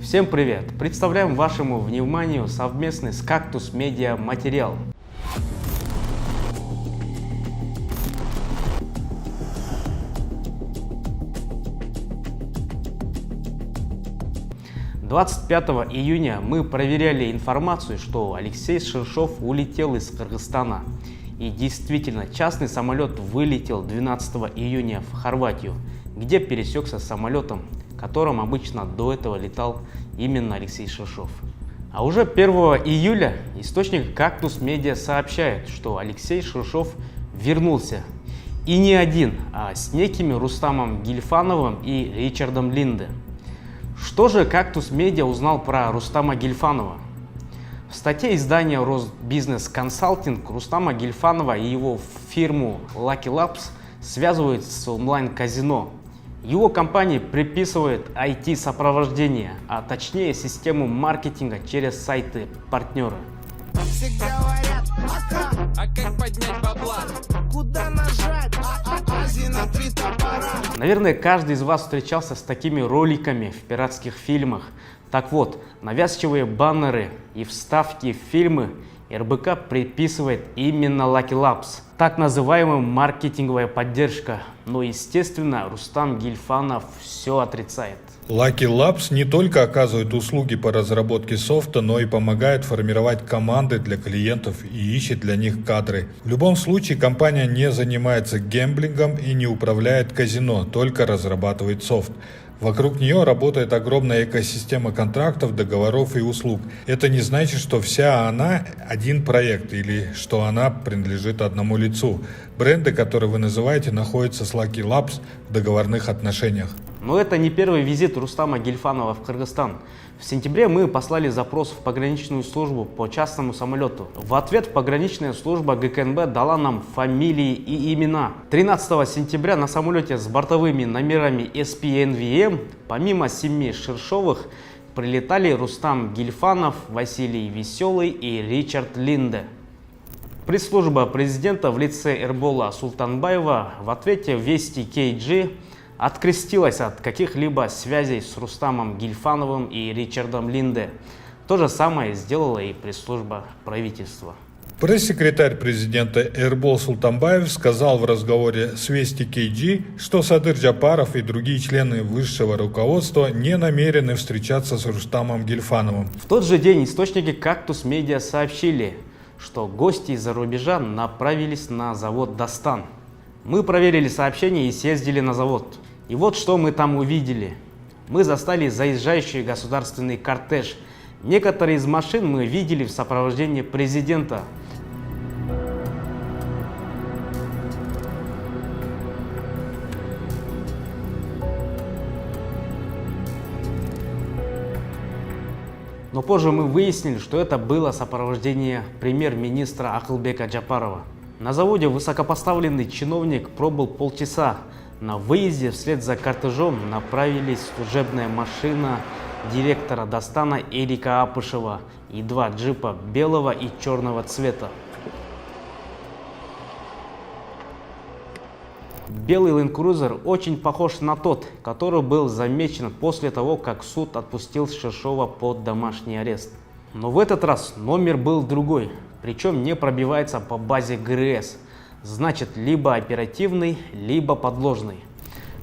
Всем привет! Представляем вашему вниманию совместный с Cactus Media материал. «25 июня мы проверяли информацию, что Алексей Шершов улетел из Кыргызстана. И действительно, частный самолет вылетел 12 июня в Хорватию, где пересекся с самолетом, которым обычно до этого летал именно Алексей Шершов. А уже 1 июля источник Cactus Media сообщает, что Алексей Шершов вернулся. И не один, а с некими Рустамом Гильфановым и Ричардом Линде. Что же Cactus Media узнал про Рустама Гильфанова? В статье издания Росбизнес Консалтинг Рустама Гильфанова и его фирму Lucky Labs связывают с онлайн-казино. Его компании приписывают IT-сопровождение, а точнее систему маркетинга через сайты партнера. Все говорят, а как поднять бабла? Куда нажать? На 3 топора. Наверное, каждый из вас встречался с такими роликами в пиратских фильмах. Так вот, навязчивые баннеры и вставки в фильмы РБК приписывает именно Lucky Labs, так называемая маркетинговая поддержка. Но, естественно, Рустам Гильфанов все отрицает. Lucky Labs не только оказывает услуги по разработке софта, но и помогает формировать команды для клиентов и ищет для них кадры. В любом случае, компания не занимается гэмблингом и не управляет казино, только разрабатывает софт. Вокруг нее работает огромная экосистема контрактов, договоров и услуг. Это не значит, что вся она один проект или что она принадлежит одному лицу. Бренды, которые вы называете, находятся с Lucky Labs в договорных отношениях. Но это не первый визит Рустама Гильфанова в Кыргызстан. В сентябре мы послали запрос в пограничную службу по частному самолету. В ответ пограничная служба ГКНБ дала нам фамилии и имена. 13 сентября на самолете с бортовыми номерами SPNVM помимо 7 Шершовых прилетали Рустам Гильфанов, Василий Веселый и Ричард Линде. Пресс-служба президента в лице Эрбола Султанбаева в ответе Вести KG открестилась от каких-либо связей с Рустамом Гильфановым и Ричардом Линде. То же самое сделала и пресс-служба правительства. Пресс-секретарь президента Эрбол Султанбаев сказал в разговоре с Вести KG, что Садыр Джапаров и другие члены высшего руководства не намерены встречаться с Рустамом Гильфановым. В тот же день источники Cactus Media сообщили, что гости из-за рубежа направились на завод «Дастан». Мы проверили сообщение и съездили на завод. И вот что мы там увидели. Мы застали заезжающий государственный кортеж. Некоторые из машин мы видели в сопровождении президента. Но позже мы выяснили, что это было сопровождение премьер-министра Акылбека Джапарова. На заводе высокопоставленный чиновник пробыл полчаса. На выезде вслед за кортежом направились служебная машина директора Дастана Эрика Апышева и 2 джипа белого и черного цвета. Белый Land Cruiser очень похож на тот, который был замечен после того, как суд отпустил Шершова под домашний арест. Но в этот раз номер был другой, причем не пробивается по базе ГРС. Значит, либо оперативный, либо подложный.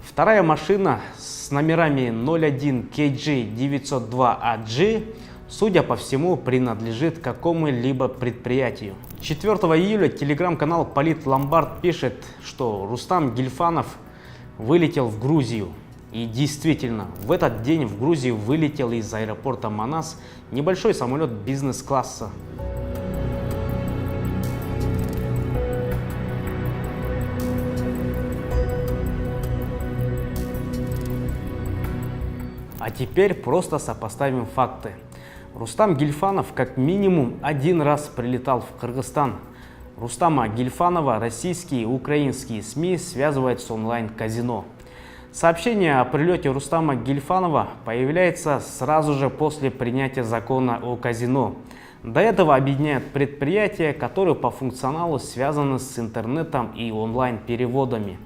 Вторая машина с номерами 01 KG 902AG, судя по всему, принадлежит какому-либо предприятию. 4 июля телеграм-канал Полит Ломбард пишет, что Рустам Гильфанов вылетел в Грузию. И действительно, в этот день в Грузию вылетел из аэропорта Манас небольшой самолет бизнес-класса. А теперь просто сопоставим факты. Рустам Гильфанов как минимум 1 раз прилетал в Кыргызстан. Рустама Гильфанова российские и украинские СМИ связывают с онлайн-казино. Сообщение о прилете Рустама Гильфанова появляется сразу же после принятия закона о казино. До этого объединяют предприятия, которые по функционалу связаны с интернетом и онлайн-переводами.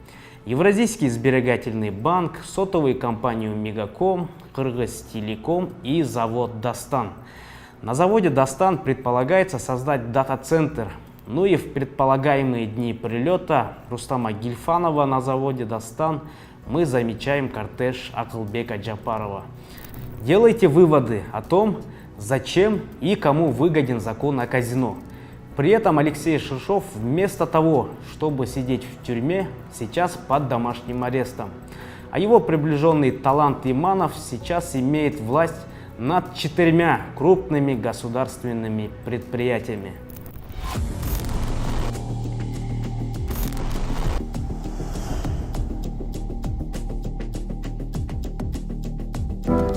Евразийский сберегательный банк, сотовую компанию Мегаком, Кыргызтелеком и завод Дастан. На заводе Дастан предполагается создать дата-центр. Ну и в предполагаемые дни прилета Рустама Гильфанова на заводе Дастан мы замечаем кортеж Акылбека Джапарова. Делайте выводы о том, зачем и кому выгоден закон о казино. При этом Алексей Шершов вместо того, чтобы сидеть в тюрьме, сейчас под домашним арестом. А его приближенный Талант Иманов сейчас имеет власть над 4 крупными государственными предприятиями.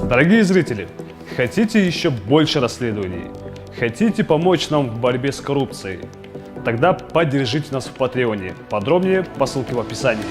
Дорогие зрители, хотите еще больше расследований? Хотите помочь нам в борьбе с коррупцией? Тогда поддержите нас в Патреоне. Подробнее по ссылке в описании.